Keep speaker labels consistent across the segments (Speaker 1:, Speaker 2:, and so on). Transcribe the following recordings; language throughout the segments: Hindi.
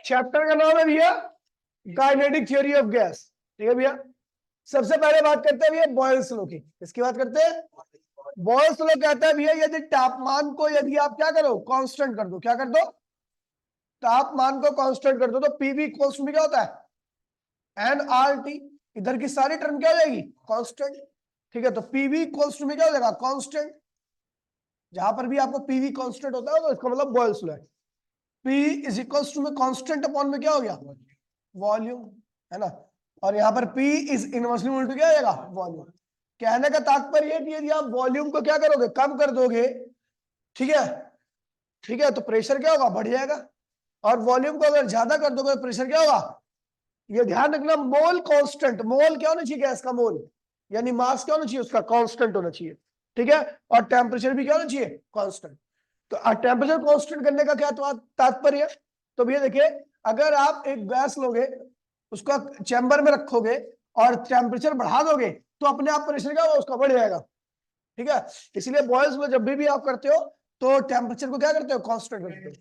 Speaker 1: चैप्टर का नाम है भैया काइनेटिक थ्योरी ऑफ गैस। ठीक है भैया, सबसे पहले बात करते हैं भैया बॉयल्स लॉ की। किसकी बात करते हैं? बॉयल्स लॉ कहता है भैया यदि तापमान को यदि आप क्या करो, कांस्टेंट कर दो। क्या कर दो? तापमान को कांस्टेंट कर दो तो पीवी इक्वल्स टू क्या होता है? N R T. इधर की सारी टर्म क्या हो जाएगी? कांस्टेंट। ठीक है, तो पीवी इक्वल्स टू में क्या हो जाएगा? कांस्टेंट। जहां पर भी आपको पीवी कांस्टेंट होता है तो इसका मतलब बॉयल्स लॉ है। पी इज इक्वल्स टू में कांस्टेंट अपॉन में क्या हो गया? वॉल्यूम, है ना। और यहाँ पर P is inversely equal to क्या हो जाएगा? वॉल्यूम। कहने का तात्पर्य है कि यदि आप वॉल्यूम को क्या करोगे, कम कर दोगे, ठीक है, ठीक है, तो प्रेशर क्या होगा? बढ़ जाएगा। और वॉल्यूम को अगर ज्यादा कर दोगे तो प्रेशर क्या होगा? ये ध्यान रखना, मोल कांस्टेंट। मोल क्या होना चाहिए? गैस का मोल, यानी मास क्या होना चाहिए? उसका कांस्टेंट होना चाहिए। ठीक है, और टेम्परेचर भी क्या होना चाहिए? कांस्टेंट। तो टेम्परेचर कांस्टेंट करने का क्या तात्पर्य है? तो भैया देखिए, अगर आप एक गैस लोगे, उसको चैम्बर में रखोगे और टेम्परेचर बढ़ा दोगे तो अपने आप प्रेशर क्या होगा? उसका बढ़ जाएगा। ठीक है, इसलिए बॉयल्स में जब भी आप करते हो तो टेम्परेचर को क्या करते हो? कांस्टेंट करते हो।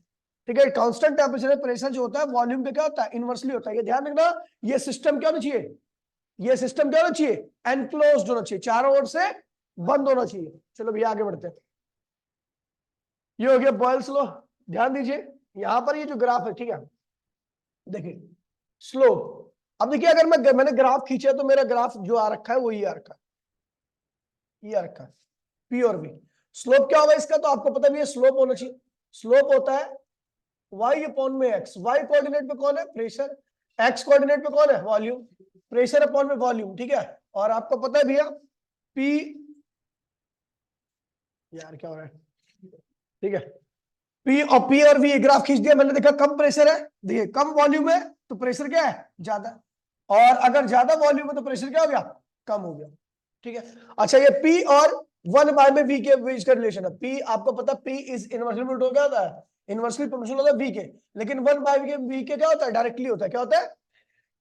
Speaker 1: ठीक है, कांस्टेंट टेम्परेचर में प्रेशर जो होता है वॉल्यूम पे क्या होता है? इनवर्सली होता है। ये ध्यान रखना, ये सिस्टम क्या होना चाहिए? ये सिस्टम क्या होना चाहिए? एनक्लोज्ड होना चाहिए, चारों ओर से बंद होना चाहिए। चलो भैया आगे बढ़ते हैं। ये हो गया बॉयल्स लॉ। ध्यान दीजिए यहां पर ये जो ग्राफ है, ठीक है, देखिए स्लोप। अब देखिए अगर मैंने ग्राफ खींचा तो मेरा ग्राफ जो आ रखा है वो ये आ रखा है, ये आ रखा है पी और वी। स्लोप क्या होगा इसका? तो आपको पता भी है स्लोप होना चाहिए। स्लोप होता है y अपॉन में x। y कोऑर्डिनेट पे कौन है? प्रेशर। x कोऑर्डिनेट पे कौन है? वॉल्यूम। प्रेशर अपॉन में वॉल्यूम। ठीक है, और आपको पता है भैया p, यार क्या हो रहा है, ठीक है, पी और वी ग्राफ खींच दिया मैंने, देखा कम प्रेशर है, देखिए कम वॉल्यूम है तो प्रेशर क्या है? ज्यादा। और अगर ज्यादा वॉल्यूम है तो प्रेशर क्या हो गया? कम हो गया। ठीक है, अच्छा ये पी और 1 में वी के बीच का रिलेशन है। पी आपको पता, पी इज इनवर्सली प्रोपोर्शनल क्या होता है? इनवर्सली प्रोपोर्शनल होता है वी के। लेकिन 1/वी के क्या होता है? डायरेक्टली होता है। क्या होता है?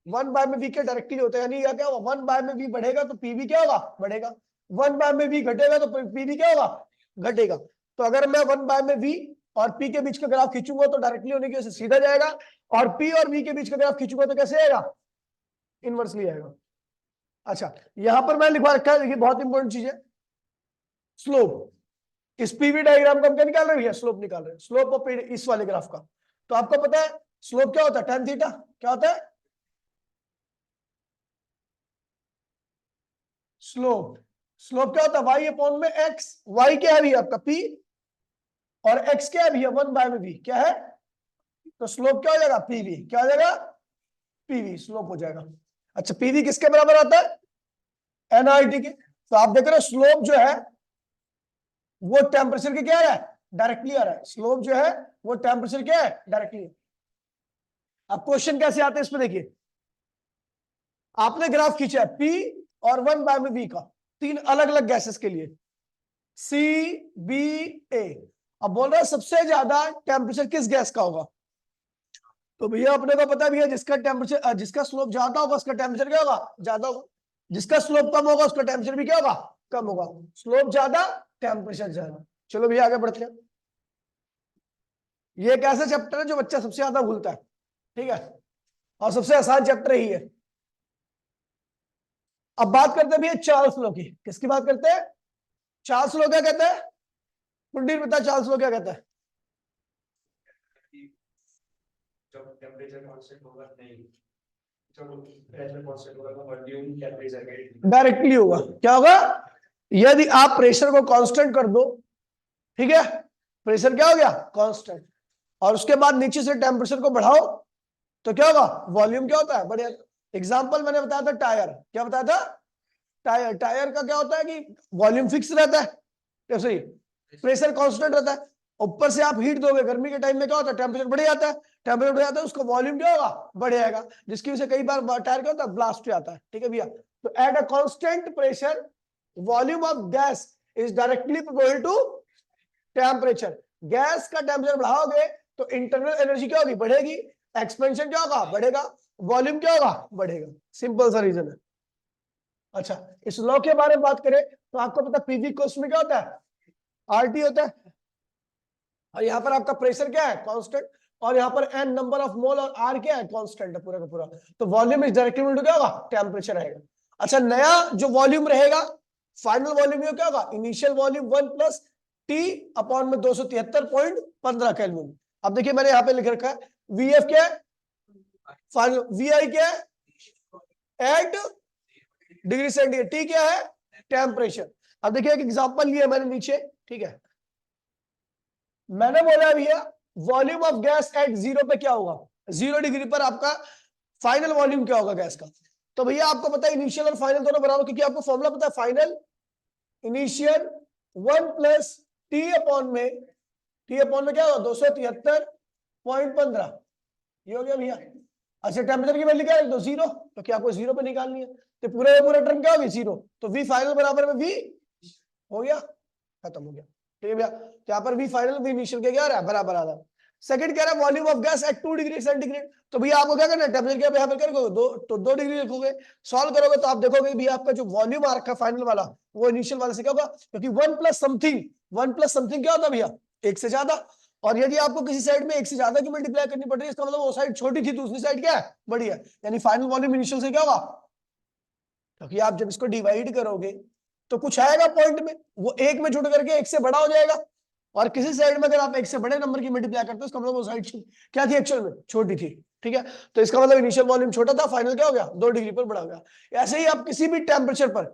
Speaker 1: 1/वी के डायरेक्टली होता है। यानी क्या होगा? 1/वी बढ़ेगा तो पी भी क्या होगा? बढ़ेगा। 1/वी घटेगा तो पी भी क्या होगा? घटेगा। तो अगर मैं 1/वी और पी के बीच का ग्राफ खींचूंगा तो डायरेक्टली होने की वजह से सीधा जाएगा, और पी और वी के बीच का ग्राफ खींचूंगा तो कैसे आएगा? इनवर्सली आएगा। अच्छा, यहां पर मैं लिखवा रखा है, देखिए बहुत इंपॉर्टेंट चीज है, स्लोप। इस पीवी डायग्राम का हम क्या निकाल रहे हैं? स्लोप निकाल रहे हैं, स्लोप ऑफ इस वाले ग्राफ का। तो आपको पता है स्लोप क्या होता है? tan theta. क्या होता है? स्लोप। स्लोप क्या होता है? y अपॉन में x। y क्या है भी आपका? p, और x क्या है भी? 1/v। क्या है? तो स्लोप क्या हो जाएगा? पीवी। क्या हो जाएगा? पीवी स्लोप हो जाएगा। अच्छा, पीवी किसके बराबर आता है? एनआरटी के। तो आप देख रहे हो स्लोप जो है वो टेम्परेचर के क्या है? डायरेक्टली आ रहा है। स्लोप जो है वो टेम्परेचर क्या है? डायरेक्टली। अब क्वेश्चन कैसे आते हैं इस पे देखिए, आपने ग्राफ खींचा है पी और 1/v का, तीन अलग अलग गैसेस के लिए, सी, बी, ए। अब बोल रहा है सबसे ज्यादा टेम्परेचर किस गैस का होगा? तो भैया अपने को पता भी है जिसका टेम्परेचर, जिसका स्लोप ज्यादा होगा उसका टेम्परेचर क्या होगा? ज्यादा होगा। जिसका स्लोप कम होगा उसका टेम्परेचर भी क्या होगा? कम होगा। स्लोप ज्यादा, टेम्परेचर ज्यादा। चलो भैया आगे बढ़ते हैं। ये एक ऐसा चैप्टर है जो बच्चा सबसे ज्यादा भूलता है, ठीक है, और सबसे आसान चैप्टर ही है। अब बात करते हैं भैया चार्ल्स लॉ की। किसकी बात करते हैं? चार्ल्स लॉ क्या कहता है? कुंडीर बता, चार्ल्स लॉ क्या कहता है?
Speaker 2: जब टेम्परेचर कांस्टेंट होगा नहीं, जब प्रेशर कांस्टेंट होगा तो वॉल्यूम टेम्परेचर का
Speaker 1: डायरेक्टली होगा। क्या होगा? यदि आप प्रेशर को कांस्टेंट कर दो, ठीक है, प्रेशर क्या हो गया? कांस्टेंट, और उसके बाद नीचे से टेम्परेचर को बढ़ाओ तो क्या होगा? वॉल्यूम क्या होता है? बढ़िया। एग्जांपल मैंने बताया था टायर। क्या बताया था? टायर। टायर का क्या होता है कि वॉल्यूम फिक्स रहता है, कैसे ही प्रेशर कांस्टेंट रहता है। ऊपर से आप हीट दोगे, गर्मी के टाइम में क्या होता है? टेम्परेचर बढ़ जाता है। टेम्परेचर बढ़ जाता है, उसका वॉल्यूम क्या होगा? बढ़ जाएगा, जिसकी वजह से कई बार टायर क्या होता है? ब्लास्ट हो जाता है। ठीक है भैया, तो at a constant pressure volume of gas is directly proportional to temperature. Gas का टेम्परेचर बढ़ाओगे तो इंटरनल एनर्जी क्या होगी? बढ़ेगी। एक्सपेंशन क्या होगा? बढ़ेगा। वॉल्यूम क्या होगा? बढ़ेगा। सिंपल सा रीजन है। अच्छा, इस लॉ के बारे में बात करें तो आपको पता पीवी कोस्ट में क्या होता है? आरटी होता है, और यहां पर आपका प्रेशर क्या है? कांस्टेंट। और यहाँ पर n नंबर ऑफ मोल और r क्या है, कांस्टेंट है पूरा का पूरा, तो volume is directly equal to क्या होगा, टेम्परेचर रहेगा। अच्छा, नया जो वॉल्यूम रहेगा, फाइनल वॉल्यूम ये क्या होगा, initial volume 1 plus T upon में 273.15 केल्विन। अब देखिए मैंने यहाँ पे लिख रखा है VF क्या है, फाइनल VI क्या है एट डिग्री सेंटीग्रेड, टी क्या है टेम्परेचर। अब देखिए एक एग्जांपल लिया मैंने नीचे, ठीक है, मैंने बोला भैया वॉल्यूम ऑफ गैस एट 0 पे क्या होगा, 0 डिग्री पर आपका फाइनल वॉल्यूम क्या होगा गैस का। तो भैया आपको पता है इनिशियल और फाइनल दोनों बराबर, क्योंकि आपको फॉर्मूला पता है, final initial 1 plus T upon में क्या होगा 273.15, ये हो गया भैया। अच्छा, टेम्परेचर की वैल्यू क्या है, तो 0, क्योंकि आपको 0 पे निकालनी है, तो पूरा टर्म क्या होगी 0, तो वी फाइनल बराबर में वी हो गया, खत्म हो गया, ठीक है भैया। तो यहाँ पर वी फाइनल वी इनिशियल के क्या रहा है, बराबर आ रहा है। सेकंड कह रहा है volume of gas at 2 degree centigrade, तो भैया आपको क्या करना है, टेम्परेचर क्या यहाँ पर करोगे 2 डिग्री लिखोगे, सॉल्व करोगे तो आप देखोगे भैया आपका जो वॉल्यूम आ रखा है फाइनल वाला, वो इनिशियल वाले से क्या होगा, क्योंकि 1 प्लस समथिंग क्या होता है भैया, एक से ज्यादा। और यदि आपको किसी साइड में एक से ज्यादा की मल्टीप्लाई करनी पड़ रही है, इसका मतलब वो साइड छोटी थी, दूसरी साइड क्या है, बड़ी है, यानी फाइनल वॉल्यूम इनिशियल से क्या होगा, क्योंकि आप जब इसको डिवाइड करोगे तो कुछ आएगा पॉइंट में, वो एक में जुड़ करके एक से बड़ा हो जाएगा, और किसी साइड में अगर आप एक से बड़े नंबर की मल्टीप्लाई करते हो, इसका मतलब वो साइड क्या थी, एक्चुअल में छोटी थी, ठीक है। तो इसका मतलब इनिशियल वॉल्यूम छोटा था, फाइनल क्या हो गया 2 डिग्री पर बड़ा हो गया। ऐसे ही आप किसी भी टेम्परेचर पर,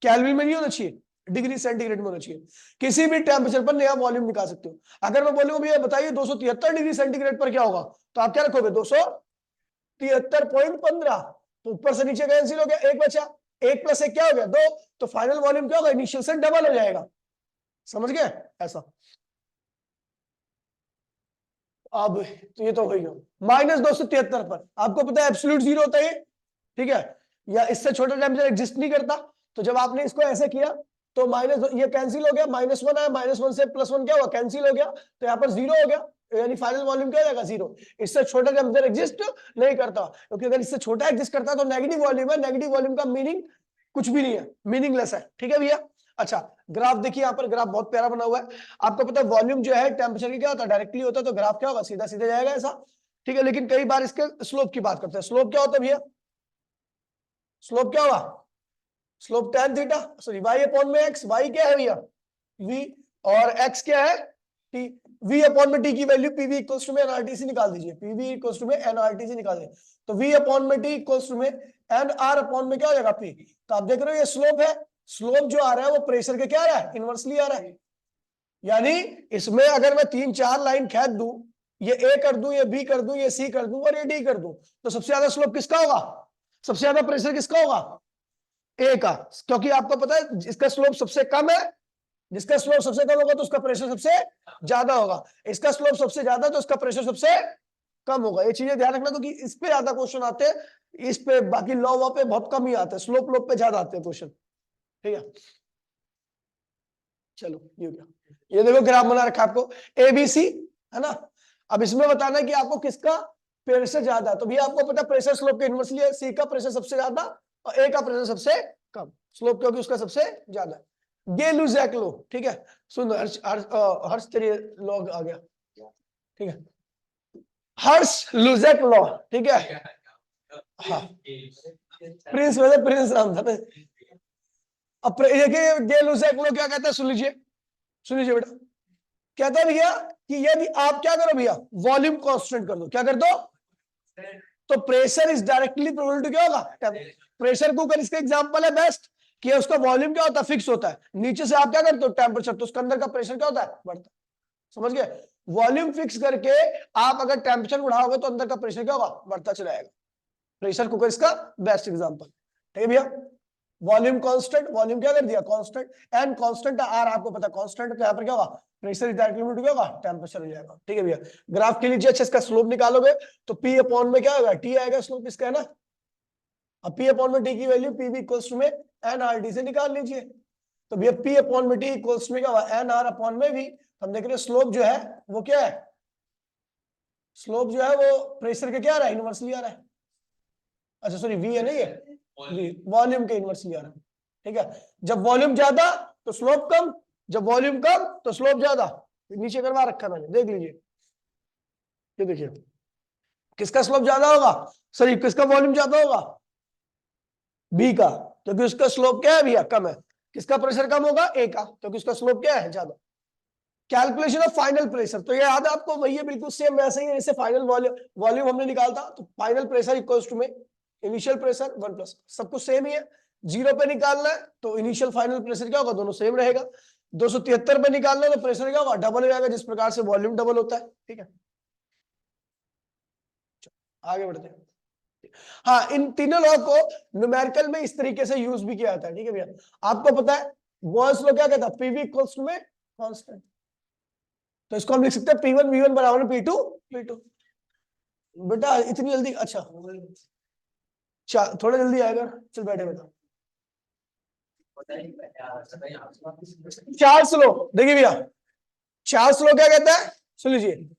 Speaker 1: केल्विन में नहीं होना चाहिए, डिग्री सेंटीग्रेड में होना चाहिए, किसी भी टेम्परेचर पर नया वॉल्यूम निकाल सकते हो। अगर मैं बोलूंगा भैया बताइए 273 डिग्री सेंटीग्रेड पर क्या होगा, तो आप क्या रखोगे 273.15, तो ऊपर से नीचे कैंसिल हो गया, एक बचा, 1 प्लस 1 क्या हो गया 2, तो फाइनल वॉल्यूम क्या होगा, इनिशियल से डबल हो जाएगा, समझ गए ऐसा। अब तो ये तो हो गई -273 पर आपको पता है एब्सोल्यूट 0 होता है, ठीक है, या इससे छोटा टेम्परेचर एग्जिस्ट नहीं करता। तो जब आपने इसको ऐसे किया तो ये कैंसिल हो गया, -1 आया, -1 से +1 क्या हुआ, कैंसिल हो गया, तो यहाँ पर 0 हो गया, यानी फाइनल वॉल्यूम क्या हो जाएगा 0। इससे छोटा टेम्परेचर एग्जिस्ट नहीं करता, क्योंकि अगर इससे छोटा एग्जिस्ट करता तो नेगेटिव वॉल्यूम है, नेगेटिव वॉल्यूम का मीनिंग कुछ भी नहीं है, मीनिंगलेस है, ठीक है भैया। अच्छा, ग्राफ देखिए, यहाँ पर ग्राफ बहुत प्यारा बना हुआ है। आपको पता है वॉल्यूम जो है टेम्परेचर की क्या होता है, डायरेक्टली होता है, तो ग्राफ क्या होगा, सीधा सीधा जाएगा ऐसा, ठीक है। लेकिन कई बार इसके स्लोप की बात करते हैं, स्लोप क्या होता है भैया, स्लोप क्या होगा, slope tan theta, sorry y upon में x, y क्या है भैया v, और x क्या है t, v अपॉन में t की वैल्यू pv इक्वल्स टू में nRT से निकाल दीजिए, pv इक्वल्स टू में nRT से निकाल दीजिए, तो v अपॉन में t इक्वल्स टू में nr अपॉन में क्या हो जाएगा p। तो आप देख रहे हो ये स्लोप है, स्लोप जो आ रहा है वो प्रेशर के क्या आ रहा है, इनवर्सली आ रहा है। यानी इसमें अगर मैं 3-4 लाइन खींच दूं, ये a कर दूं, ये b कर दूं, ये c कर दूं और ये d कर दूं, तो सबसे ज्यादा स्लोप किसका होगा, सबसे ज्यादा प्रेशर किसका होगा, ए का, क्योंकि आपको पता है जिसका स्लोप सबसे कम है, जिसका स्लोप सबसे कम होगा तो उसका प्रेशर सबसे ज्यादा होगा, इसका स्लोप सबसे ज्यादा तो उसका प्रेशर सबसे कम होगा। ये चीजें ध्यान रखना, क्योंकि इस पे ज्यादा क्वेश्चन आते हैं, इस पे बाकी लॉ पे बहुत कम ही आते हैं, स्लोप लोप पे ज्यादा आते हैं क्वेश्चन, ठीक है। चलो ये हो गया, ये देखो ग्राफ बना रखा आपको ABC, है ना। अब इसमें बताना है कि आपको किसका प्रेशर ज्यादा है, तो भैया आपको पता है प्रेशर स्लोप के इनवर्सली है, C का प्रेशर सबसे ज्यादा और A का प्रेशर सबसे कम, स्लोप क्योंकि उसका सबसे ज्यादा है। गे-लुजैक लो, ठीक है, सुन हर्ष तेरे लॉ आ गया, ठीक है, हर्ष लुजैक लॉ, ठीक है, हाँ प्रिंस वैसे प्रिंस नाम था ना। अब देखिए गे-लुजैक लॉ क्या कहता है, सुन लीजिए बेटा, कहता है भैया कि यदि आप क्या करो भैया वॉल्यूम कांस्टेंट कर दो, क्या कर दो, तो pressure is directly proportional to क्या होगा, प्रेशर कुकर इसका एग्जांपल है बेस्ट, कि उसका वॉल्यूम क्या होता है, फिक्स होता है, नीचे से आप क्या करते हो टेम्परेचर, तो उसके अंदर का प्रेशर क्या होता है, बढ़ता है, समझ गए। वॉल्यूम फिक्स करके आप अगर टेम्परेचर बढ़ाओगे तो अंदर का प्रेशर क्या होगा, बढ़ता चला जाएगा। प्रेशर कुकर इसका बेस्ट एग्जांपल, ठीक है भैया। वॉल्यूम कांस्टेंट, वॉल्यूम क्या कर दिया कांस्टेंट, एन कांस्टेंट, आर आपको पता कांस्टेंट, तो यहाँ पर क्या होगा, pressure is directly equal to क्या होगा, टेम्परेचर हो जाएगा, ठीक है भैया। ग्राफ के लीजिए, अच्छा इसका स्लोप निकालोगे तो P अपॉन में क्या होगा, T आएगा स्लोप इसका, है ना। अब P अपॉन में T की वैल्यू PV इक्वल्स टू में nRT से निकाल लीजिए, तो भैया P अपॉन में T इक्वल्स टू में क्या होगा, nR अपॉन में V। हम देख रहे हैं स्लोप जो है वो क्या है, स्लोप जो है वो प्रेशर के क्या आ रहा है, इनवर्सली आ रहा है, अच्छा सॉरी V है ना, ये वॉल्यूम के इनवर्सली आ रहा है, ठीक है। जब वॉल्यूम ज्यादा तो स्लोप कम, जब वॉल्यूम कम तो स्लोप ज्यादा, नीचे करवा रखा मैंने, देख लीजिए। ये देखिए किसका स्लोप ज्यादा होगा, सॉरी किसका वॉल्यूम ज्यादा होगा, बी का, क्योंकि उसका स्लोप क्या है भैया, कम है। किसका प्रेशर कम होगा, ए का, क्योंकि उसका स्लोप क्या है, ज्यादा। कैलकुलेशन ऑफ फाइनल प्रेशर, तो ये याद है आपको, वही है बिल्कुल सेम वैसे ही है जैसे फाइनल वॉल्यूम हमने निकालता, तो फाइनल प्रेशर इक्वल्स टू में इनिशियल प्रेशर 1 प्लस, सब कुछ सेम ही है। 0 पे निकालना है तो इनिशियल फाइनल प्रेशर क्या होगा, दोनों सेम रहेगा। 273 पे निकालना है तो प्रेशर क्या होगा, डबल हो जाएगा, जिस प्रकार से वॉल्यूम डबल होता है, ठीक है। आगे बढ़ते हैं। हाँ, इन तीनों लॉ को न्यूमेरिकल में इस तरीके से यूज भी किया जाता है, ठीक है भैया। आपको पता है बॉयल्स लॉ क्या कहता है, पीवी इक्वल्स टू में कांस्टेंट, तो इसको हम लिख सकते हैं P1 V1 बराबर P2 P2। बेटा इतनी जल्दी, अच्छा थोड़ा जल्दी आएगा, चल बैठे बेटा। चार्ल्स लॉ, देखिए भैया चार्ल्स लॉ क्या कहता है, सुन लीजिए।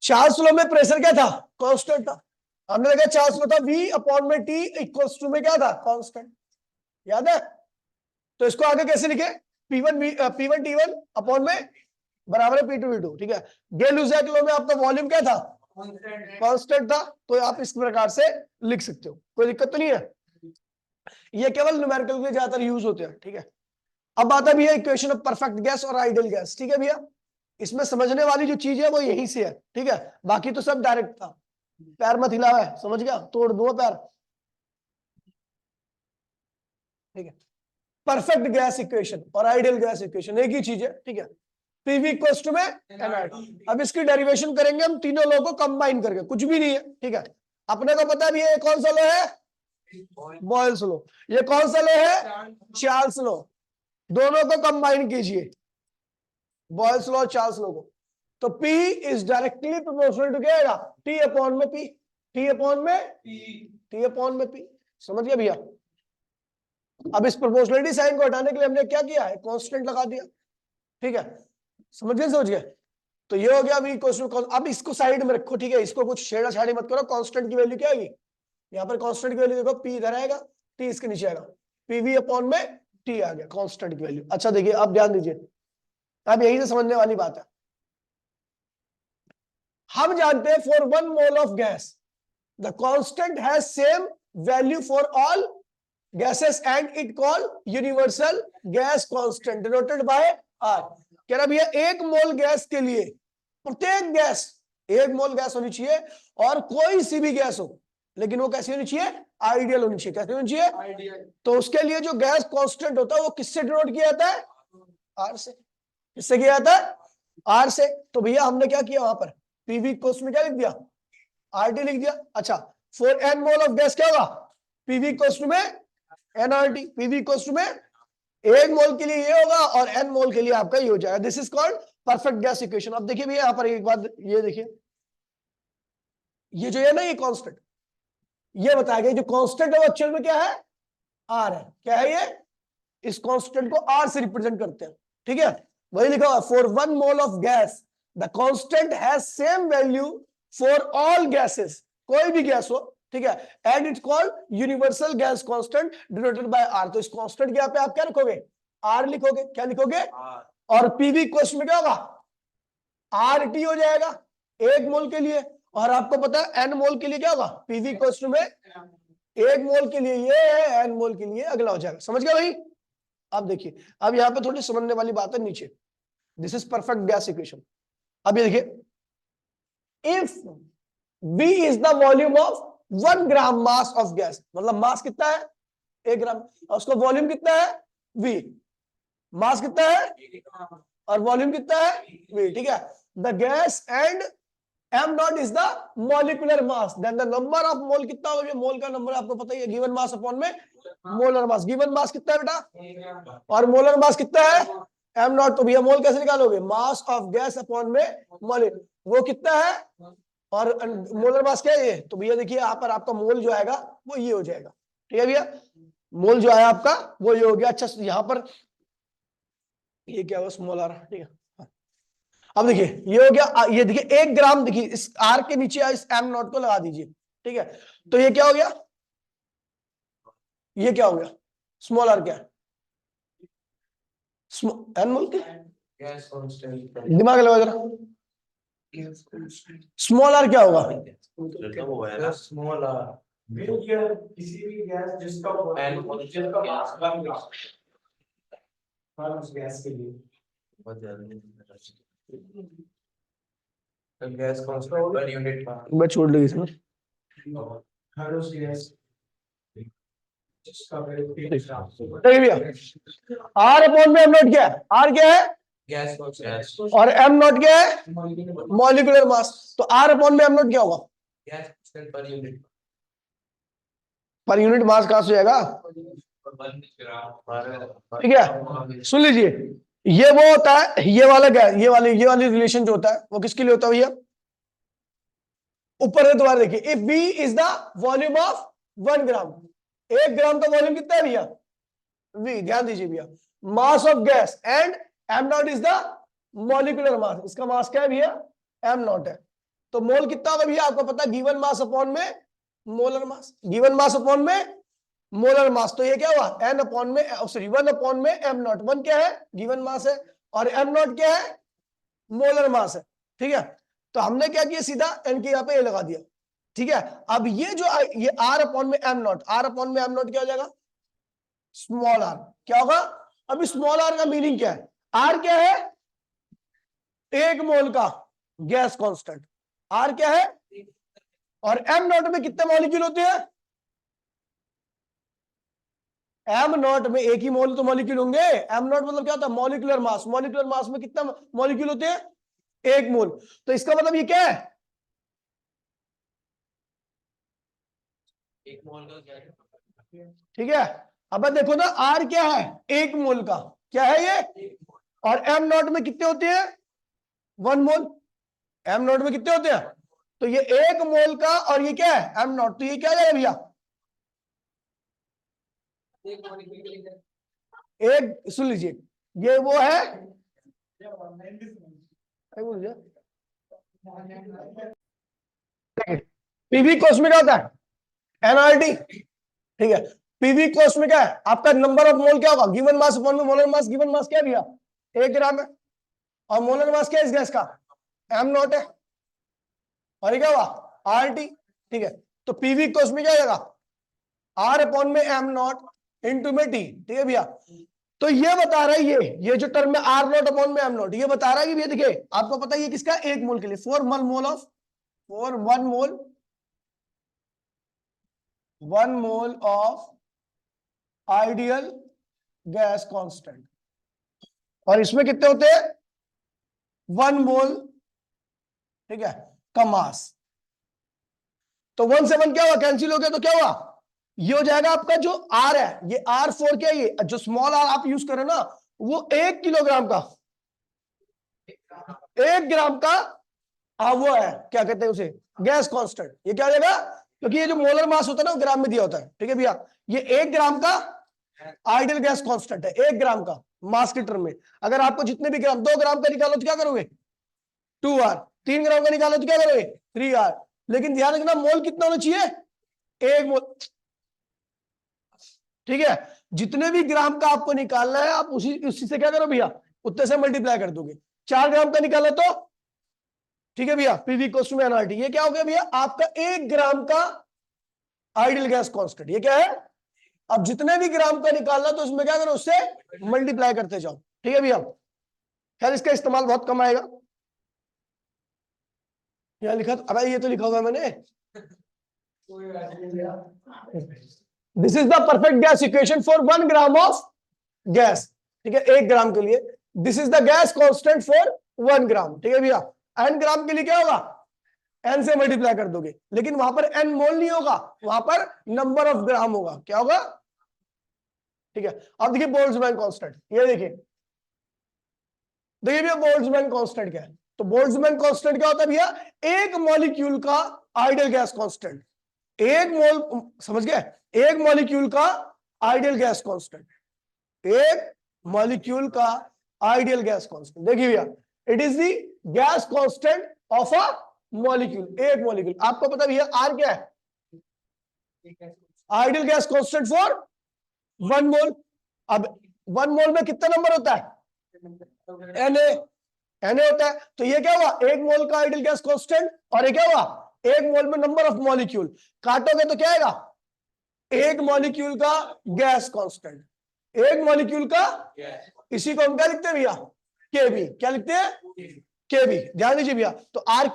Speaker 1: चार्ल्स लॉ में प्रेशर क्या था, कांस्टेंट था। हमने देखा चार्ल्स लॉ था V अपॉन में T इक्वल्स टू में क्या था, कांस्टेंट, याद है। तो इसको आगे कैसे लिखे, P1 T1 अपॉन में बराबर है P2 V2, ठीक है। गॉस-लीजेक लॉ में आपका वॉल्यूम क्या था, कांस्टेंट था, तो आप इस प्रकार से लिख सकते हो, कोई दिक्कत तो नहीं है। ये केवल न्यूमेरिकल के ज्यादातर यूज होते हैं, ठीक है। अब आता भी है इक्वेशन ऑफ परफेक्ट गैस और आइडियल गैस, ठीक है भैया। इसमें समझने वाली जो चीज है वो यहीं से है, ठीक है, बाकी तो सब डायरेक्ट था। पैर मत हिलावा है, समझ गया, तोड़ दो पैर, ठीक है। परफेक्ट गैस इक्वेशन और आइडियल गैस इक्वेशन एक ही चीज है, ठीक है। पीवी इक्वल्स टू में एनआरटी। अब इसकी डेरिवेशन करेंगे हम तीनों लॉ को कंबाइन करके, कुछ भी नहीं है, ठीक है। अपने को पता भी है कौन सा लॉ है, बॉयल्स लॉ। ये कौन सा लॉ है, चार्ल्स लॉ। दोनों को कंबाइन कीजिए, बॉयल्स लॉ चार्ल्स लॉ को, तो P is directly proportional to क्या आएगा, T अपॉन में P, T अपॉन में T अपॉन में P, समझ गया भैया। अब इस प्रोपोर्शनलिटी साइन को हटाने के लिए हमने क्या किया है, कांस्टेंट लगा दिया, ठीक है। समझ गए। तो ये हो गया V इक्वल्स टू, अब इसको साइड में रखो, ठीक है, इसको कुछ छेड़ा-छाड़ी मत करो। कांस्टेंट की वैल्यू क्या आएगी, यहाँ पर कांस्टेंट की वैल्यू देखो, P इधर आएगा, T इसके नीचे आएगा, PV अपॉन में T आ गया कांस्टेंट की वैल्यू। अच्छा देखिए अब ध्यान दीजिए, अब यही से समझने वाली बात है। हम जानते हैं for 1 mole of gas the constant has same value for all gases and it call universal gas constant denoted by R। कह रहा भैया 1 मोल गैस के लिए, प्रत्येक गैस 1 मोल गैस होनी चाहिए, और कोई सी भी गैस हो, लेकिन वो कैसी होनी चाहिए, आइडियल होनी चाहिए। कैसी होनी चाहिए, तो उसके लिए जो गैस कांस्टेंट होता है वो किससे डिनोट किया जाता है, R से। किससे किया जाता है, R से। तो भैया हमने क्या किया, वहां पर पीवी कोस्ट में क्या लिख दिया, RT लिख दिया। अच्छा for n mole of gas क्या होगा, पीवी कोस्ट में nRT, पीवी कोस्ट में 1 मोल के लिए ये होगा और n मोल के लिए आपका ये हो जाएगा। This is called perfect gas equation. अब देखिए भैया यहाँ पर एक बात ये देखिए, ये जो है ना ये कांस्टेंट, ये बताया गया जो कांस्टेंट है वो एक्चुअल में क्या है, R है। क्या है ये, इस कांस्टेंट को R से रिप्रेजेंट करते हैं, ठीक है। वही लिखा हुआ for 1 mole of gas the constant has same value for all gases, कोई भी गैस हो, ठीक है, and it's called universal gas constant denoted by R। तो इस कांस्टेंट के यहाँ पे आप क्या लिखोगे, R लिखोगे, क्या लिखोगे, और पीवी क्वेश्चन में क्या होगा, RT हो जाएगा 1 मोल के लिए, और आपको पता है n मोल के लिए क्या होगा, पीवी क्वेश्चन में 1 मोल के लिए ये है, n मोल के लिए अगला हो जाएगा। समझ गया भाई। अब देखिए, अब यहाँ पे थोड़ी समझने वाली बात है नीचे, this is perfect gas equation. अब ये देखिए, if V is the volume of 1 gram mass of gas, मतलब मास कितना है 1 ग्राम, और उसका वॉल्यूम कितना है V, मास कितना है और वॉल्यूम कितना है V, ठीक है। The gas and m not is the molecular mass, then the number of mole कितना होगा, मोल का नंबर आपको पता ही है, गिवन मास अपॉन में मोलर मास। गिवन मास कितना है बेटा, और मोलर मास कितना है m नॉट। तो भैया मोल कैसे निकालोगे, मास ऑफ गैस अपॉन में मोल, वो कितना है, और मोलर मास क्या है ये, तो भैया देखिए यहाँ पर आपका मोल जो आएगा वो ये हो जाएगा, ठीक है भैया, मोल जो आया आपका वो ये हो गया। अच्छा यहाँ पर ये क्या हुआ, स्मॉल आर, ठीक है। अब देखिए ये हो गया, ये देखिए 1 ग्राम, देखिए इस R के नीचे इस m नॉट को लगा दीजिए, ठीक है। तो ये क्या हो गया, ये क्या हो गया, स्मॉल r क्या है, n मोल के, दिमाग लगा जरा, स्मॉल आर क्या होगा?
Speaker 2: स्मॉल किसी भी गैस जिसका मास 1 ग्राम उस गैस के लिए gas constant per unit mass
Speaker 1: बस छोड़ दो इसमें।
Speaker 2: हर उस गैस जिसका वेट 3 ग्राम
Speaker 1: देखिए भैया, आर अपॉन में एम नॉट क्या है? आर क्या है?
Speaker 2: गैस कांस्टेंट
Speaker 1: और एम नॉट क्या है? Molecular mass. तो आर अपॉन में एम नॉट क्या होगा?
Speaker 2: Gas constant per unit
Speaker 1: mass कहां से आएगा? ठीक है, सुन लीजिए, ये वो होता है, ये वाला क्या है? ये वाली रिलेशन जो होता है वो किसके लिए होता है भैया? ऊपर से दोबारा देखिए, if B is the volume of 1 gram, 1 gram का वॉल्यूम कितना है भैया? वी। ध्यान दीजिए भैया, mass of gas and M not is the molecular mass. इसका मास क्या है भैया? एम नॉट है। तो मोल कितना होगा भैया? आपको पता है, गिवन मास अपॉन में molar mass, given mass upon में मोलर मास। तो ये क्या हुआ? एन अपॉन में, सॉरी 1 अपॉन में एम नॉट। 1 क्या है? गिवन मास है, और एम नॉट क्या है? मोलर मास है। ठीक है, तो हमने क्या किया, सीधा एन के यहाँ पे ए लगा दिया। ठीक है, अब ये जो ये आर अपॉन में एम नॉट, आर अपॉन में एम नॉट क्या हो जाएगा? Small R. क्या होगा? अभी स्मॉल आर का मीनिंग क्या है? आर क्या है? 1 मोल का गैस कांस्टेंट, आर क्या है? और एम नॉट में कितने मॉलिक्यूल होते हैं? एम नॉट में एक ही मोल तो मॉलिक्यूल होंगे। एम नॉट मतलब क्या होता है? Molecular mass. मॉलिक्यूलर मास में कितना मॉलिक्यूल होते हैं? 1 मोल। तो इसका मतलब ये क्या है?
Speaker 2: 1 मोल का क्या है?
Speaker 1: ठीक है, अब देखो ना, आर क्या है? 1 मोल का। क्या है ये? और एम नॉट में कितने होते हैं? 1 मोल। एम नॉट में कितने होते हैं? तो ये 1 मोल का, और ये क्या है? Am not. तो ये क्या जाएगा भैया? एक, सुन लीजिए, ये वो है, पीवी कोर्स में क्या होता है? एनआरटी। ठीक है, पीवी कोर्स में क्या है? आपका नंबर ऑफ मोल क्या होगा? गिवन मास अपॉन में मोलर मास। गिवन मास क्या है भैया? 1 ग्राम है, और मोलर मास क्या है इस गैस का? एम नॉट है, और ये क्या हुआ? R T. ठीक है, तो पीवी कोर्स में क्या जाएगा? आर अपॉन में एम नॉट इंटू में टी। ठीक है भैया, तो ये बता रहा है, ये जो टर्म में आर नॉट अपॉन में एम नॉट, ये बता रहा है कि भैया देखिए, आपको पता है ये किसका? 1 मोल के लिए, 4 mole of 1 mole, 1 mole of ideal gas constant. और इसमें कितने होते हैं? 1 मोल, ठीक है, का मास। तो 1 से 1 क्या हुआ? कैंसिल हो गया, तो क्या हुआ? ये हो जाएगा आपका जो आर है, ये R4 क्या है? ये जो स्मॉल आर आप यूज करो ना, वो 1 किलोग्राम का, 1 ग्राम का वो है, क्या कहते हैं उसे? Gas constant. ये क्या हो जाएगा? क्योंकि ये जो मोलर मास होता है ना, वो ग्राम में दिया होता है। ठीक है भैया, ये 1 ग्राम का आइडियल गैस कांस्टेंट है, 1 ग्राम का मास के टर्म में। अगर आपको जितने भी ग्राम, 2 ग्राम का निकालो तो क्या करोगे? 2R। 3 ग्राम का निकालो तो क्या करोगे? 3R। लेकिन ध्यान रखना, मोल कितना होना चाहिए? 1 मोल। ठीक है, जितने भी ग्राम का आपको निकालना है, आप उसी से क्या करो भैया? उतने से मल्टीप्लाई कर दोगे। 4 ग्राम का निकाला तो, ठीक है भैया, पीवी इक्वल्स टू एनआरटी। ये क्या हो गया भैया? आपका 1 ग्राम का आइडियल गैस कांस्टेंट। ये क्या है? अब जितने भी ग्राम का निकालना, तो उसमें क्या करो? उससे मल्टीप्लाई करते जाओ। ठीक है भैया, खैर इसका इस्तेमाल बहुत कम आएगा। यहाँ लिखा, अब ये तो लिखा हुआ है मैंने, this is the perfect gas equation for 1 gram of gas. ठीक है, 1 ग्राम के लिए this is the gas constant for 1 ग्राम। ठीक है भैया, एन ग्राम के लिए क्या होगा? एन से मल्टीप्लाई कर दोगे, लेकिन वहां पर एन मोल नहीं होगा, वहां पर नंबर ऑफ ग्राम होगा। क्या होगा? ठीक है, अब देखिए बोल्ट्जमैन कांस्टेंट। ये देखिए भैया, बोल्ट्जमैन कांस्टेंट क्या है? तो बोल्ट्जमैन कांस्टेंट क्या होता है भैया? 1 मॉलिक्यूल का आइडियल गैस कांस्टेंट। 1 मोल, समझ गए? 1 मॉलिक्यूल का आइडियल गैस कांस्टेंट, 1 मॉलिक्यूल का आइडियल गैस कांस्टेंट। देखिए भैया, it is the gas constant of a molecule, 1 molecule. आपको पता भैया आर क्या है? आइडियल गैस कांस्टेंट फॉर 1 मोल। अब 1 मोल में कितना नंबर होता है? Na। Na होता है। तो ये क्या हुआ, 1 मोल का आइडियल गैस कांस्टेंट, और ये क्या हुआ, 1 मोल में नंबर ऑफ मॉलिक्यूल। काटोगे तो क्या आएगा, 1 मॉलिक्यूल का गैस कांस्टेंट, 1 मॉलिक्यूल का, इसी को हम क्या लिखते हैं भैया, केबी। क्या लिखते हैं, केबी। ध्यान दीजिए भैया, तो आर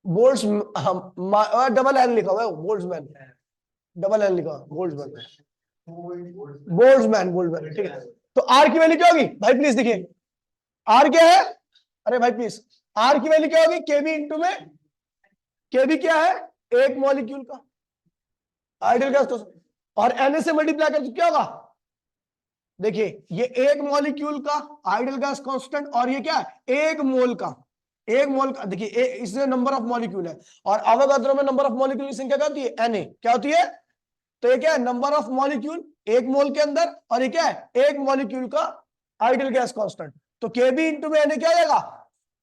Speaker 1: बोल्ट्स, डबल एन लिखा हुआ है, बोल्ट्समैन, डबल एन लिखा हुआ, बोल्ट्समैन, बोल्ट्समैन, ठीक है। तो आर की वैल्यू क्या होगी भाई, प्लीज देखिए, आर क्या है, अरे भाई प्लीज, आर की वैल्यू क्या होगी, केबी इंटू में, केबी क्या है, 1 मॉलिक्यूल का आइडियल गैस कांस्टेंट, और एन से मल्टीप्लाई कर तो क्या होगा, देखिए ये 1 मॉलिक्यूल का आइडियल गैस कांस्टेंट, और ये क्या है, 1 मोल का, 1 मोल का, देखिए इसमें नंबर ऑफ मॉलिक्यूल है, और अवोगाद्रो में नंबर ऑफ मॉलिक्यूल की संख्या क्या होती है, Na, क्या होती है, तो ये क्या है, नंबर ऑफ मॉलिक्यूल 1 मोल के अंदर, और ये क्या है, 1 मॉलिक्यूल का आइडियल गैस कांस्टेंट। तो केबी इंटू में Na क्या आ जाएगा,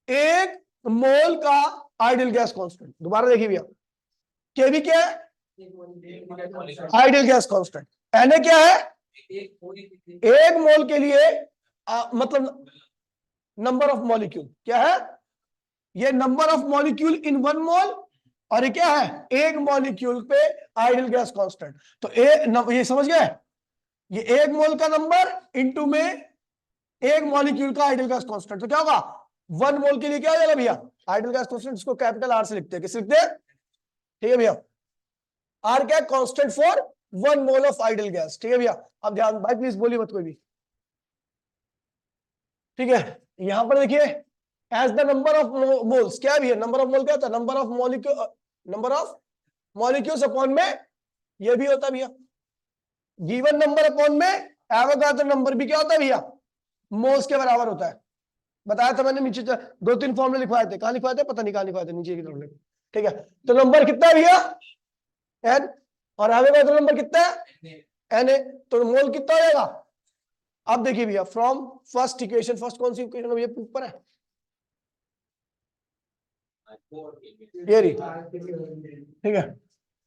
Speaker 1: 1 मोल का आइडियल गैस कांस्टेंट। दोबारा देखिए भैया, केबी क्या है, आइडियल गैस कांस्टेंट, Na क्या है, 1 मोल के लिए मतलब नंबर ऑफ मॉलिक्यूल क्या है, ये नंबर ऑफ मॉलिक्यूल इन 1 मोल, और ये क्या है, 1 मॉलिक्यूल पे आइडियल गैस कांस्टेंट। तो ये समझ गए, ये 1 मोल का नंबर इंटू में 1 मॉलिक्यूल का आइडियल गैस कांस्टेंट, तो क्या होगा, 1 मोल के लिए क्या हो जाएगा भैया, आइडियल गैस कांस्टेंट, इसको कैपिटल आर से लिखते हैं, किस लिखते हैं, ठीक है भैया, आर क्या है, constant for 1 mole of ideal gas, ठीक है भैया। अब ध्यान भाई प्लीज बोलिए मत कोई भी, ठीक है। यहां पर देखिए, as the number of moles, क्या भी है, नंबर ऑफ मोल क्या होता है, number of molecule, number of molecules upon में ये भी होता है भैया, गिवन नंबर अपॉन में एवोगाड्रो नंबर भी क्या होता है भैया, मोल्स के बराबर होता है। बताया था मैंने, नीचे 2-3 फॉर्मूले लिखवाए थे, कहां लिखवाए थे पता नहीं, कहां लिखवाए थे, नीचे की तरफ, ठीक है। तो नंबर कितना है भैया, एन, और एवोगाड्रो नंबर कितना है, Na, तो मोल कितना हो जाएगा। अब देखिए भैया, फ्रॉम फर्स्ट इक्वेशन, फर्स्ट कौन सी इक्वेशन भैया ऊपर है, ये रही, ठीक है,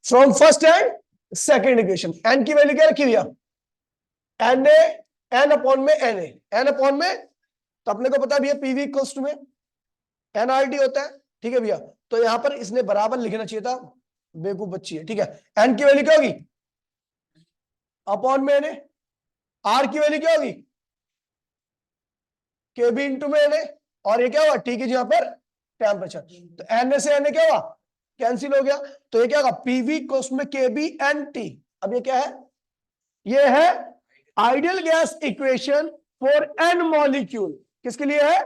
Speaker 1: from first and second equation, N की वैल्यू क्या रखी भैया, एन ए, एन अपॉन में एन ए, एन अपॉन में, तो अपने को पता है भैया पीवी इक्वल्स टू में एनआरटी होता है, ठीक है भैया। तो यहां पर इसने बराबर लिखना चाहिए था, बेवकूफ बच्ची है, ठीक है। एन की वैल्यू क्या होगी, अपॉन में एन ए, आर की वैल्यू क्या होगी, केबी इंटू में एन ए, और ये क्या हुआ, ठीक है जी, यहां पर टेम्परेचर, तो एन से एन क्या हुआ, कैंसिल हो गया, तो ये क्या होगा, पीवी कोस में केबी एन टी। अब ये क्या है, ये है ideal gas equation for N molecule, किसके लिए है,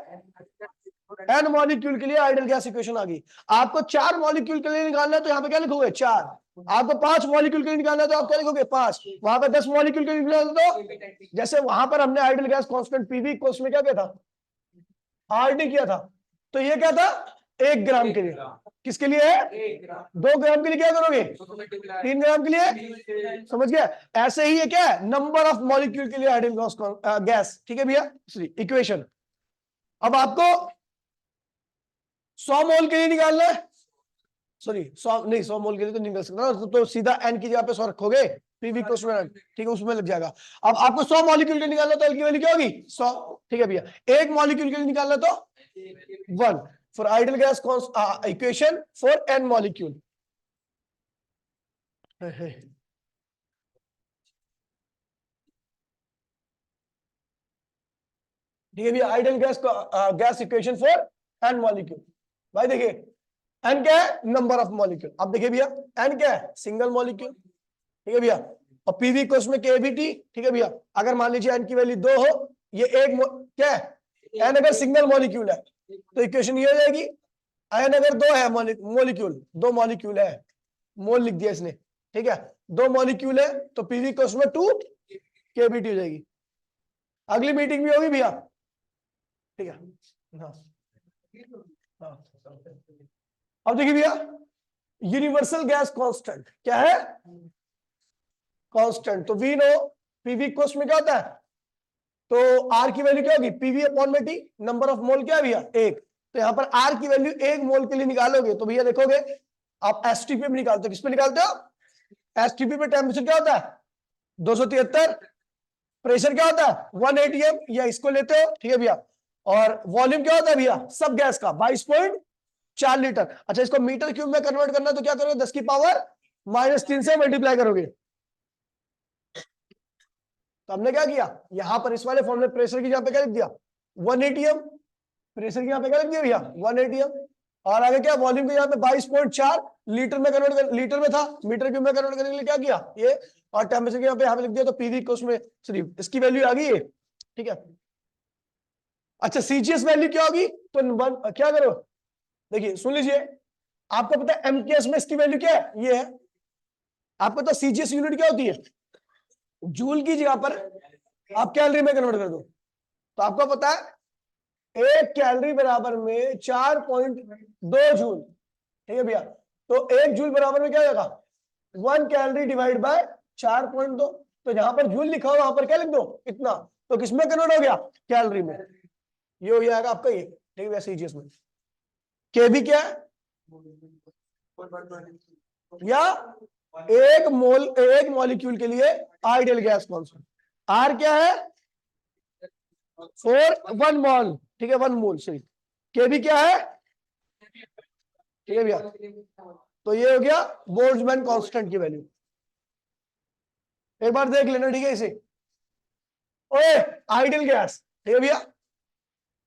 Speaker 1: एन मॉलिक्यूल के लिए आइडियल गैस इक्वेशन आ गई। आपको 4 मॉलिक्यूल के लिए निकालना है तो यहाँ पे क्या लिखोगे 4, आपको 5 मॉलिक्यूल के लिए निकालना है तो आप क्या लिखोगे 5, वहां पे 10 मॉलिक्यूल के लिए निकालना तो, जैसे वहां पर हमने आइडियल गैस कांस्टेंट पीवी कोस में क्या किया था, आरटी किया था, तो ये क्या था 1 ग्राम के लिए, किसके लिए है, 2 ग्राम के लिए क्या करोगे, 3 ग्राम के लिए, समझ गया। ऐसे ही ये क्या है, नंबर ऑफ मॉलिक्यूल के लिए आइडियल गैस, ठीक है भैया, इक्वेशन। अब आपको 100 मोल के लिए निकालना है, सॉरी 100 मोल के लिए तो नहीं निकल सकता ना, तो सीधा एन की जगह पे 100 रखोगे, पीवी को उसमें, ठीक है, उसमें लग जाएगा। अब आपको 100 मॉलिक्यूल के लिए निकालना तो एल की वैल्यू क्या होगी 100, ठीक है भैया। 1 मॉलिक्यूल के लिए निकालना तो 1 for ideal gas equation for N molecule. ठीक है भैया, ideal gas equation for N molecule. भाई देखिए एन क्या है, नंबर ऑफ मॉलिक्यूल। अब देखिए भैया एन क्या है, सिंगल मॉलिक्यूल, ठीक है भैया, और पीवी को उसमें केवीटी, ठीक है भैया। अगर मान लीजिए एन की वैल्यू 2 हो, ये एक क्या है, एन अगर सिंगल मॉलिक्यूल है तो इक्वेशन ये हो जाएगी, एन अगर 2 है मॉलिक्यूल, 2 मॉलिक्यूल है, मोल लिख दिया इसने, ठीक है, 2 मॉलिक्यूल है तो पीवी को उसमें 2 केवीटी हो जाएगी। अगली मीटिंग भी होगी भैया, ठीक है, हाँ हाँ। अब देखिए भैया, यूनिवर्सल गैस कांस्टेंट क्या है, कांस्टेंट, तो वी नो पीवी कोस्ट में क्या होता है, तो आर की वैल्यू क्या होगी, पीवी अपॉन में टी, नंबर ऑफ मोल क्या है भैया 1, तो यहां पर आर की वैल्यू 1 मोल के लिए निकालोगे तो भैया देखोगे आप एसटीपी में निकालते हो, किस पे निकालते हो, एसटीपी पे टेम्परेचर क्या होता है 273, प्रेशर क्या होता है 1 atm, या इसको लेते हो, ठीक है भैया। और वॉल्यूम क्या होता है भैया सब गैस का 22.4 लीटर। अच्छा, इसको मीटर क्यूब में कन्वर्ट करना तो क्या करोगे, 10 की पावर -3 से मल्टीप्लाई करोगे। तो हमने क्या किया, यहां पर इस वाले फॉर्म में प्रेशर की जगह पे क्या लिख दिया 1 atm, प्रेशर की यहाँ पे क्या लिख दिया भैया 1 atm, और आगे क्या वॉल्यूम के यहाँ पे 22.4 लीटर में कन्वर्ट कर, लीटर में था, मीटर क्यूब में कन्वर्ट करने के लिए क्या किया ये, और टेम्परेचर के यहाँ पे लिख दिया, तो पीवी को उसमें सिर्फ इसकी वैल्यू आ गई है, ठीक है। अच्छा, सीजीएस वैल्यू क्या होगी, तो क्या करो, देखिए सुन लीजिए, आपको पता है एमकेएस में इसकी वैल्यू क्या है, ये है। आपको तो सीजीएस यूनिट क्या होती है, जूल की जगह पर आप कैलोरी में कन्वर्ट कर दो, तो आपको पता है 1 कैलोरी बराबर में 4.2 जूल, ठीक है भैया। तो 1 जूल बराबर में क्या होगा 1 कैलोरी डिवाइड बाय 4.2, तो जहां पर जूल लिखा हो वहां पर क्या लिख दो इतना, तो किसमें कन्वर्ट हो गया कैलोरी में, ये हो जाएगा आपका ये, ठीक है सीजीएस में। केबी क्या है, या एक मॉलिक्यूल के लिए आइडियल गैस कांस्टेंट, आर क्या है 1 मोल, ठीक है 1 मोल सही। केबी क्या है, ठीक है भैया, तो ये हो गया बोल्ट्जमैन कांस्टेंट की वैल्यू, एक बार देख लेना, ठीक है इसे। ओए आइडियल गैस, ठीक है भैया,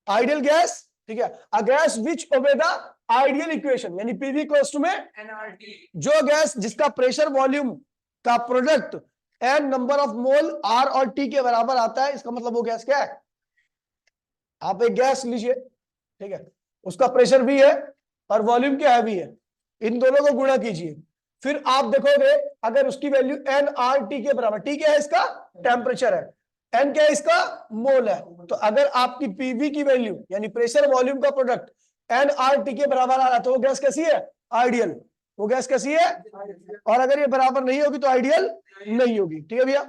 Speaker 1: आइडियल गैस, ठीक है, अ gas which obey the ideal equation, यानी पीवी इक्वल्स टू में एनआरटी, जो गैस जिसका प्रेशर वॉल्यूम का product N number of mole R और टी के बराबर आता है, इसका मतलब वो गैस क्या है, आप एक गैस लीजिए, ठीक है, उसका प्रेशर भी है और वॉल्यूम क्या है भी है, इन दोनों को गुणा कीजिए, फिर आप देखोगे अगर उसकी वैल्यू एन आर टी के बराबर, टी क्या है इसका टेम्परेचर है, एन क्या है इसका मोल है, तो अगर आपकी पीवी की वैल्यू यानी प्रेशर वॉल्यूम का प्रोडक्ट एन आर टी के बराबर आ रहा है, तो वो गैस कैसी है आइडियल, वो गैस कैसी है, और अगर ये बराबर नहीं होगी तो आइडियल नहीं होगी, ठीक है भैया।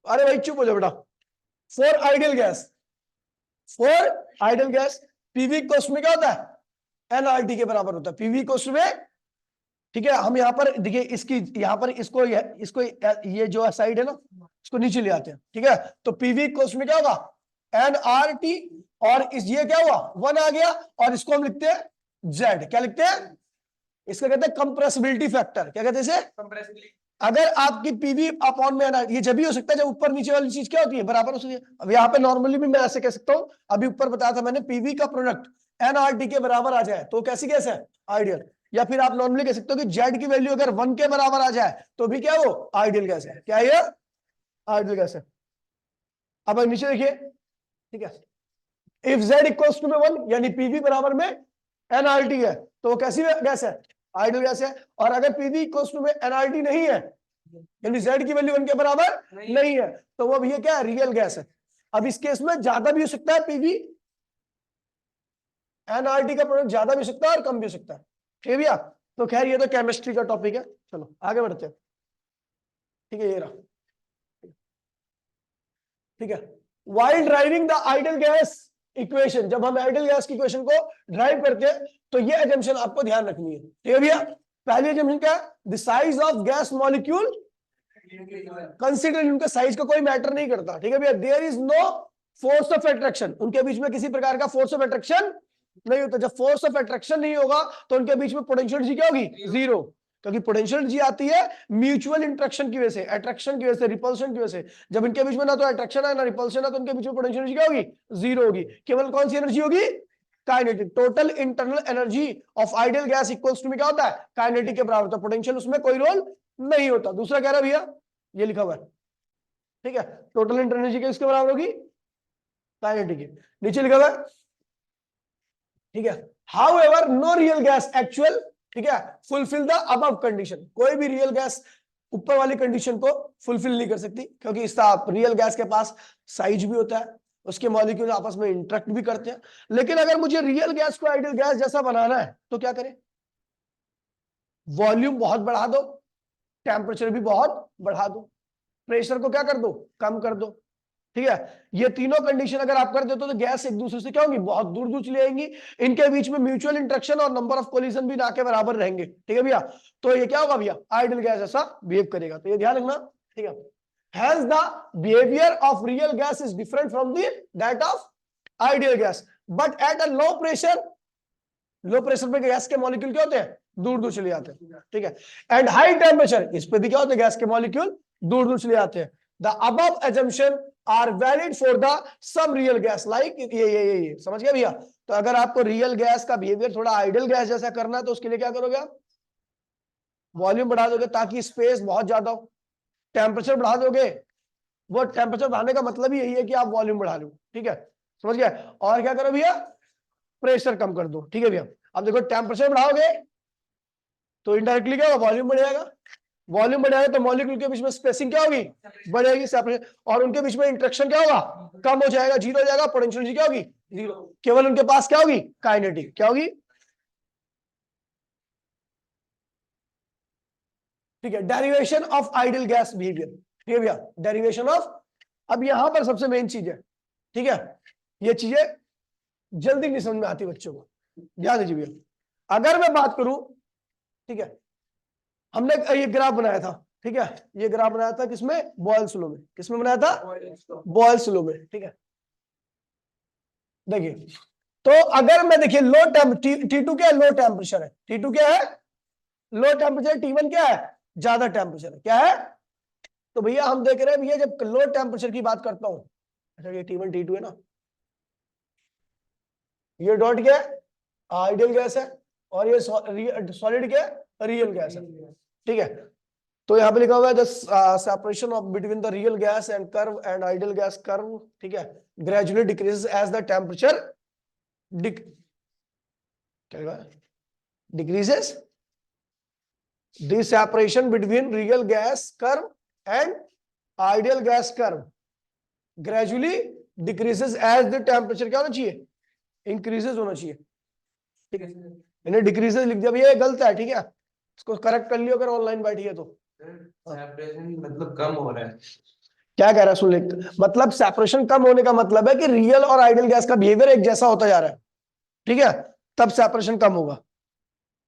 Speaker 1: अरे भाई चुप हो जाओ बेटा। For ideal gas, for ideal gas PV कोस्ट में क्या होता है एनआरटी के बराबर होता है, पीवी कोस्ट में, ठीक है। हम यहाँ पर देखिए इसकी यहाँ पर इसको ये जो साइड है ना इसको नीचे ले आते हैं, ठीक है, तो पीवी कोस्ट में क्या होगा एनआरटी, और इस ये क्या हुआ 1 आ गया, और इसको हम लिखते हैं जेड, क्या लिखते हैं, इसका कहते हैं कंप्रेसिबिलिटी फैक्टर, क्या कहते हैं इसे कंप्रेसिबिलिटी। अगर आपकी पीवी अपॉन में ये जब भी हो सकता है जब ऊपर नीचे वाली चीज क्या होती है बराबर हो सकती है। अब यहाँ पे नॉर्मली भी मैं ऐसे कह सकता हूं, अभी ऊपर बताया था मैंने, पीवी का प्रोडक्ट एनआरटी के बराबर आ जाए तो कैसी गैस है आइडियल, या फिर आप नॉर्मली कह सकते हो कि जेड की वैल्यू अगर 1 के बराबर आ जाए तो भी क्या वो आइडियल गैस है, क्या है आइडियल गैस है। अब नीचे देखिए, ठीक है, इफ जेड इक्वल्स टू में 1 यानी पीवी बराबर में एनआरटी है तो वो कैसी गैस है आइडियल गैस है, और अगर पीवी इक्वल्स टू में एनआरटी नहीं है यानी जेड की वैल्यू 1 के बराबर नहीं है तो वो भैया क्या है रियल गैस है। अब इस केस में ज्यादा भी हो सकता है पीवी, एनआरटी का प्रोडक्ट ज्यादा भी हो सकता है और कम भी हो सकता है, ठीक है भैया। तो खैर ये तो केमिस्ट्री का टॉपिक है, चलो आगे बढ़ते हैं, ठीक है, ये रहा, ठीक है। While driving the ideal gas equation, जब हम आइडियल गैस की इक्वेशन को ड्राइव करते हैं तो ये एजम्पशन आपको ध्यान रखनी है, ठीक है भैया। पहली एजम्पशन क्या है, the size of gas molecule consider, उनका साइज का कोई मैटर नहीं करता, ठीक है भैया। There is no force of attraction, उनके बीच में किसी प्रकार का फोर्स ऑफ अट्रैक्शन नहीं होता। जब फोर्स ऑफ अट्रैक्शन नहीं होगा तो उनके बीच में पोटेंशियल एनर्जी क्या होगी जीरो, क्योंकि पोटेंशियल एनर्जी आती है म्यूचुअल इंट्रैक्शन की वजह से, अट्रैक्शन की वजह से, रिपल्शन की वजह से। जब इनके बीच में ना तो अट्रैक्शन है ना रिपल्शन है तो उनके बीच में पोटेंशियल एनर्जी क्या होगी जीरो होगी। केवल कौन सी एनर्जी होगी kinetic, total internal energy of ideal gas equals to में क्या होता है काइनेटिक के बराबर होता है, पोटेंशियल उसमें कोई रोल नहीं होता। दूसरा कह रहा भैया ये लिखा हुआ है, ठीक है, टोटल इंटरनल एनर्जी किसके बराबर होगी काइनेटिक के, नीचे लिखा हुआ है, ठीक है। However no real gas actual, ठीक है, फुलफिल द अबव कंडीशन, कोई भी रियल गैस ऊपर वाली कंडीशन को फुलफिल नहीं कर सकती, क्योंकि इसका रियल गैस के पास साइज भी होता है, उसके मॉलिक्यूल आपस में इंटरेक्ट भी करते हैं। लेकिन अगर मुझे रियल गैस को आइडियल गैस जैसा बनाना है तो क्या करें, वॉल्यूम बहुत बढ़ा दो, टेम्परेचर भी बहुत बढ़ा दो, प्रेशर को क्या कर दो कम कर दो, ठीक है। ये तीनों कंडीशन अगर आप कर देते हो तो गैस एक दूसरे से क्या होंगी बहुत दूर दूर चली जाएंगी, इनके बीच में म्यूचुअल इंट्रैक्शन और नंबर ऑफ कोलिजन भी ना के बराबर रहेंगे, ठीक है भैया। तो ये क्या होगा भैया आइडियल गैस ऐसा बिहेव करेगा, तो ये ध्यान रखना, ठीक है। Hence the behavior of real gas is different from that of ideal gas. But at a low pressure पे गैस के मॉलिक्यूल क्या होते हैं, दूर दूर चले जाते हैं, ठीक है. एंड हाई टेम्परेचर, इस पे भी क्या होते हैं, गैस के मॉलिक्यूल दूर दूर चले जाते हैं. The above assumption are valid for the some real gas, like ये समझ गया भैया. तो अगर आपको रियल गैस का बिहेवियर थोड़ा आइडियल गैस जैसा करना है तो उसके लिए क्या करोगे आप, वॉल्यूम बढ़ा दोगे ताकि स्पेस बहुत ज्यादा हो. टेम्परेचर बढ़ा दोगे, वो टेम्परेचर बढ़ाने का मतलब ही यही है कि आप वॉल्यूम बढ़ा लो, ठीक है, समझ गया. और क्या करो भैया, प्रेशर कम कर दो, ठीक है भैया. अब देखो टेम्परेचर बढ़ाओगे तो इनडायरेक्टली क्या होगा, वॉल्यूम बढ़ेगा. वॉल्यूम बढ़ेगा तो मॉलिक्यूल के बीच में स्पेसिंग क्या होगी, बढ़ेगी, सेपरेशन, और उनके बीच में इंटरेक्शन क्या होगा, कम हो जाएगा, जीरो हो जाएगा. पोटेंशियल एनर्जी क्या होगी, जीरो. केवल उनके पास क्या होगी, काइनेटिक क्या होगी, ठीक है. Derivation of ideal gas behaviour, ठीक है भैया, डेरिवेशन ऑफ. अब यहां पर सबसे मेन चीज है, ठीक है, ये चीजें जल्दी नहीं समझ में आती बच्चों को, ध्यान दीजिए भैया. अगर मैं बात करूं, ठीक है, हमने ये ग्राफ बनाया था, ठीक है, ये ग्राफ बनाया था किसमें, बॉयल्स लॉ में. किसमें बनाया था, बॉयल्स लॉ में, ठीक है. देखिए, तो अगर मैं देखिए लो T2 क्या है, लो टेम्परेचर है. T2 क्या है, लो टेम्परेचर. T1 क्या है, ज्यादा टेम्परेचर है, क्या है. तो भैया हम देख रहे हैं भैया, जब लो टेम्परेचर की बात करता हूं, अच्छा ये T1 T2 है ना, ये डॉट क्या है, आइडियल गैस है, और ये सॉलिड क्या है, रियल गैस है, ठीक है. तो यहाँ पे लिखा हुआ है the separation of between the real gas and curve and ideal gas curve, ठीक है, gradually decreases as the temperature decreases. The separation between real gas curve and ideal gas curve gradually decreases as the temperature क्या होना चाहिए, इंक्रीजेस होना चाहिए, ठीक है. मैंने डिक्रीजेस लिख दिया भैया, ये गलत है, ठीक है, इसको करेक्ट कर लियो अगर ऑनलाइन बैठी है तो.
Speaker 2: सेपरेशन मतलब कम हो रहा है,
Speaker 1: क्या कह रहा है, सुन ले. मतलब सेपरेशन कम होने का मतलब है कि रियल और आइडियल गैस का बिहेवियर एक जैसा होता जा रहा है, ठीक है, तब सेपरेशन कम होगा,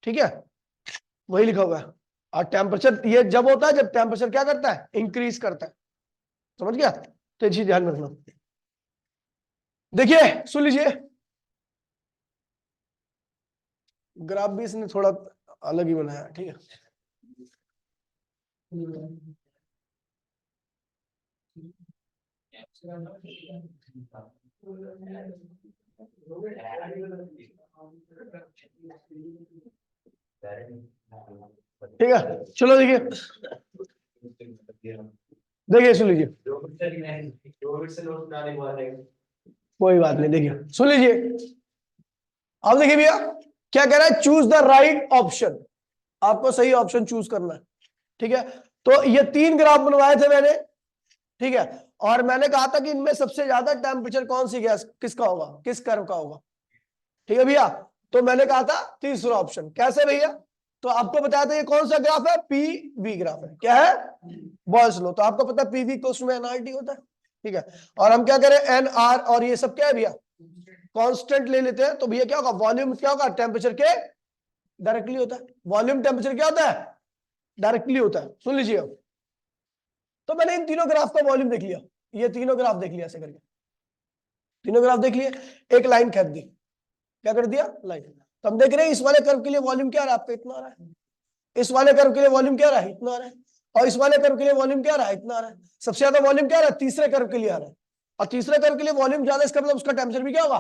Speaker 1: ठीक है, वही लिखा हुआ है. और टेम्परेचर ये जब होता है जब टेम्परेचर क्या करता है, इंक्रीज करता है, समझ गया. तो ये चीज ध्यान में रखना. देखिए सुन लीजिए, ग्राफ भी इसने थोड़ा अलग ही बनाया, ठीक है. ठीक है, चलो देखिए, देखिए सुन लीजिए, कोई बात नहीं, देखिए सुन लीजिए. अब देखिए भैया क्या कह रहा है, चूज द राइट ऑप्शन. आपको सही ऑप्शन चूज करना है, ठीक है. तो ये 3 ग्राफ बनवाए थे मैंने, ठीक है, और मैंने कहा था कि इनमें सबसे ज्यादा टेम्परेचर कौन सी गैस किसका होगा, किस कर्व का होगा, ठीक है भैया. तो मैंने कहा था तीसरा ऑप्शन. कैसे भैया, तो आपको बताया था ये कौन सा ग्राफ है, PV ग्राफ है, क्या है, बॉयल्स लॉ. तो आपको पता है PV इक्वल्स टू NRT होता है, ठीक है. और हम क्या करें, NR और ये सब क्या है भैया, कांस्टेंट ले लेते हैं. तो भैया क्या होगा, वॉल्यूम क्या होगा, टेम्परेचर के डायरेक्टली होता है. वॉल्यूम टेम्परेचर क्या होता है, डायरेक्टली होता है. सुन लीजिए, तो मैंने इन तीनों ग्राफ का वॉल्यूम देख लिया, ये तीनों ग्राफ देख लिया, ऐसे करके तीनों ग्राफ देख लिए, एक लाइन खींच दी, क्या कर दिया, लाइन. तो हम देख रहे हैं इस वाले कर्व के लिए वॉल्यूम क्या आ रहा है आपका, इतना आ रहा है. इस वाले कर्व के लिए वॉल्यूम क्या आ रहा है, इतना आ रहा है. और इस वाले कर्व के लिए वॉल्यूम क्या आ रहा है, इतना आ रहा है. सबसे ज्यादा वॉल्यूम क्या आ रहा है, तीसरे कर्व के लिए आ रहा है. और तीसरे कर्व के लिए वॉल्यूम ज्यादा, इसका मतलब उसका टेम्परेचर भी क्या होगा,